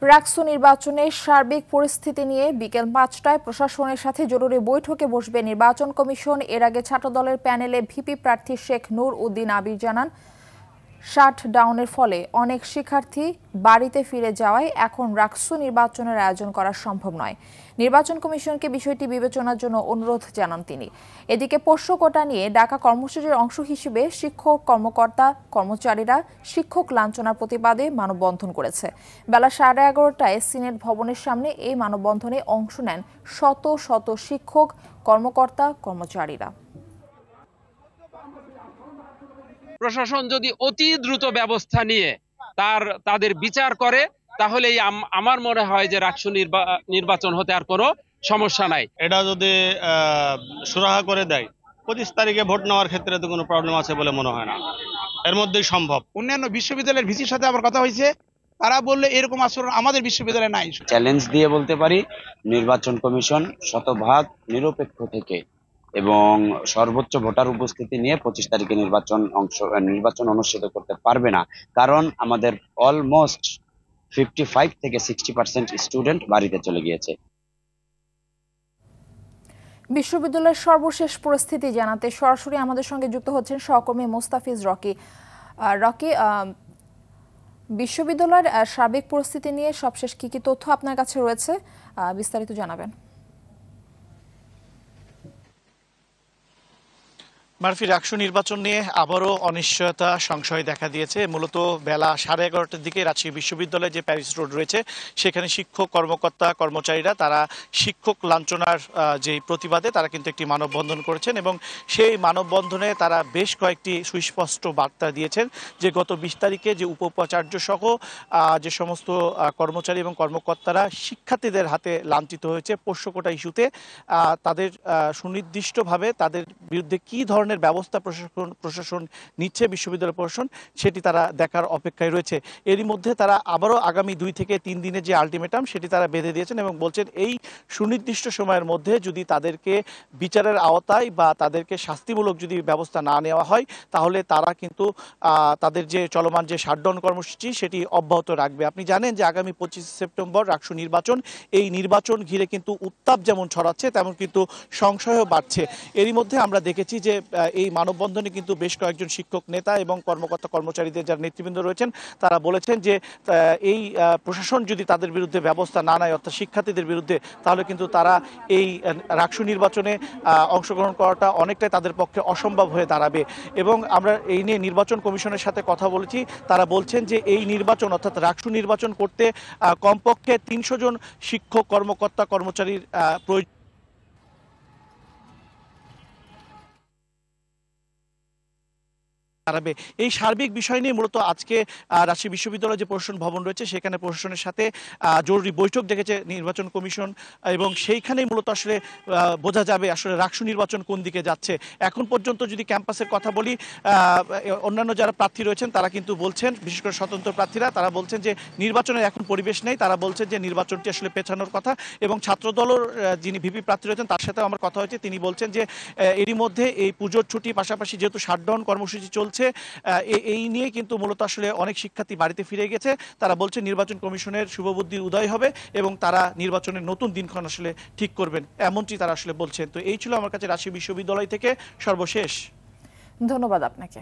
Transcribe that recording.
রাকসু নির্বাচনের সার্বিক পরিস্থিতি নিয়ে বিকেল ৫টায় প্রশাসনের সাথে জরুরি বৈঠকে বসবে নির্বাচন কমিশন। এর আগে ছাত্রদলের প্যানেলে ভিপি প্রার্থী শেখ নূর উদ্দিন আবির জানান, শাটডাউনের ফলে অনেক শিক্ষার্থী বাড়িতে ফিরে যাওয়ায় এখন রাকসু নির্বাচনের আয়োজন করা সম্ভব নয়। নির্বাচন কমিশনকে বিষয়টি বিবেচনার জন্য অনুরোধ জানান তিনি। এদিকে পোষ্য কোটা নিয়ে ডাকা কর্মসূচির অংশ হিসেবে শিক্ষক কর্মকর্তা কর্মচারীরা শিক্ষক লাঞ্ছনার প্রতিবাদে মানববন্ধন করেছে। বেলা 11:30টায় সিনেট ভবনের সামনে এই মানববন্ধনে অংশ নেন শত শত শিক্ষক কর্মকর্তা কর্মচারীরা। প্রশাসন যদি অতি দ্রুত ব্যবস্থা নিয়ে তাদের বিচার করে তাহলে আমার মনে হয় যে রাকসু নির্বাচন হতে আর কোনো সমস্যা নাই। এটা যদি সুরাহা করে দেয় 25 তারিখে ভোট নেওয়ার ক্ষেত্রে তো কোনো প্রবলেম আছে বলে মনে হয় না, এর মধ্যেই সম্ভব। অন্যান্য বিশ্ববিদ্যালয়ের ভিসির সাথে আমার কথা হয়েছে, তারা বললে এরকম আচরণ আমাদের বিশ্ববিদ্যালয়ে নাই। চ্যালেঞ্জ দিয়ে বলতে পারি, নির্বাচন কমিশন শতভাগ নিরপেক্ষ থেকে এবং সর্বোচ্চ ভোটার উপস্থিতি নিয়ে 25 তারিখে নির্বাচন অনুষ্ঠিত করতে পারবে না, কারণ আমাদের অলমোস্ট 55 থেকে 60% স্টুডেন্ট বাড়িতে চলে গিয়েছে। বিশ্ববিদ্যালয়ের সর্বশেষ পরিস্থিতি জানাতে সরাসরি আমাদের সঙ্গে যুক্ত হচ্ছেন সহকর্মী মোস্তাফিজ রকি। বিশ্ববিদ্যালয়ের সার্বিক পরিস্থিতি নিয়ে সবশেষ কি কি তথ্য আপনার কাছে রয়েছে, বিস্তারিত জানাবেন। মারফি, রাকসু নির্বাচন নিয়ে আবারও অনিশ্চয়তা সংশয় দেখা দিয়েছে। মূলত বেলা 11:30টার দিকে রাজশাহী বিশ্ববিদ্যালয়ে যে প্যারিস রোড রয়েছে সেখানে শিক্ষক কর্মকর্তা কর্মচারীরা তারা শিক্ষক লাঞ্ছনার যে প্রতিবাদে তারা কিন্তু একটি মানববন্ধন করেছেন এবং সেই মানববন্ধনে তারা বেশ কয়েকটি সুস্পষ্ট বার্তা দিয়েছেন যে গত 20 তারিখে যে উপাচার্য সহ যে সমস্ত কর্মচারী এবং কর্মকর্তারা শিক্ষার্থীদের হাতে লাঞ্ছিত হয়েছে পোষ্য কোটা ইস্যুতে, তাদের সুনির্দিষ্টভাবে তাদের বিরুদ্ধে কী ধরনের ব্যবস্থা প্রশাসন নিচ্ছে বিশ্ববিদ্যালয় প্রশাসন সেটি তারা দেখার অপেক্ষায় রয়েছে। এরই মধ্যে তারা আবারও আগামী 2 থেকে 3 দিনের যে আলটিমেটাম সেটি তারা বেঁধে দিয়েছেন এবং বলছেন এই সুনির্দিষ্ট সময়ের মধ্যে যদি তাদেরকে বিচারের আওতায় বা তাদেরকে শাস্তিমূলক যদি ব্যবস্থা না নেওয়া হয় তাহলে তারা কিন্তু তাদের যে চলমান যে শাটডাউন কর্মসূচি সেটি অব্যাহত রাখবে। আপনি জানেন যে আগামী 25 সেপ্টেম্বর রাকসু নির্বাচন, এই নির্বাচন ঘিরে কিন্তু উত্তাপ যেমন ছড়াচ্ছে তেমন কিন্তু সংশয়ও বাড়ছে। এরই মধ্যে আমরা দেখেছি যে এই মানববন্ধনে কিন্তু বেশ কয়েকজন শিক্ষক নেতা এবং কর্মকর্তা কর্মচারীদের যারা নেতৃবৃন্দ রয়েছেন তারা বলেছেন যে এই প্রশাসন যদি তাদের বিরুদ্ধে ব্যবস্থা না নেয় অর্থাৎ শিক্ষার্থীদের বিরুদ্ধে, তাহলে কিন্তু তারা এই রাকসু নির্বাচনে অংশগ্রহণ করাটা অনেকটাই তাদের পক্ষে অসম্ভব হয়ে দাঁড়াবে। এবং আমরা এই নিয়ে নির্বাচন কমিশনের সাথে কথা বলেছি, তারা বলছেন যে এই নির্বাচন অর্থাৎ রাকসু নির্বাচন করতে কমপক্ষে 300 জন শিক্ষক কর্মকর্তা কর্মচারীর প্রয়োজন। এই সার্বিক বিষয় নিয়ে মূলত আজকে রাজশাহী বিশ্ববিদ্যালয়ের যে প্রশাসন ভবন রয়েছে সেখানে প্রশাসনের সাথে জরুরি বৈঠক ডেকেছে নির্বাচন কমিশন এবং সেইখানেই মূলত আসলে বোঝা যাবে আসলে রাকসু নির্বাচন কোন দিকে যাচ্ছে। এখন পর্যন্ত যদি ক্যাম্পাসের কথা বলি, অন্যান্য যারা প্রার্থী রয়েছেন তারা কিন্তু বলছেন, বিশেষ করে স্বতন্ত্র প্রার্থীরা তারা বলছেন যে নির্বাচনের এখন পরিবেশ নেই, তারা বলছেন যে নির্বাচনটি আসলে পেছানোর কথা। এবং ছাত্রদলের যিনি ভিপি প্রার্থী রয়েছেন তার সাথেও আমার কথা হয়েছে, তিনি বলছেন যে এরই মধ্যে এই পুজোর ছুটি পাশাপাশি যেহেতু শাটডাউন কর্মসূচি চলছে এই নিয়ে কিন্তু মূলত আসলে অনেক শিক্ষার্থী বাড়িতে ফিরে গেছে। তারা বলছে নির্বাচন কমিশনের শুভবুদ্ধির উদয় হবে এবং তারা নির্বাচনের নতুন দিনক্ষণ আসলে ঠিক করবেন, এমনটি তারা আসলে বলছেন। তো এই ছিল আমার কাছে রাজশাহী বিশ্ববিদ্যালয় থেকে সর্বশেষ। ধন্যবাদ আপনাকে।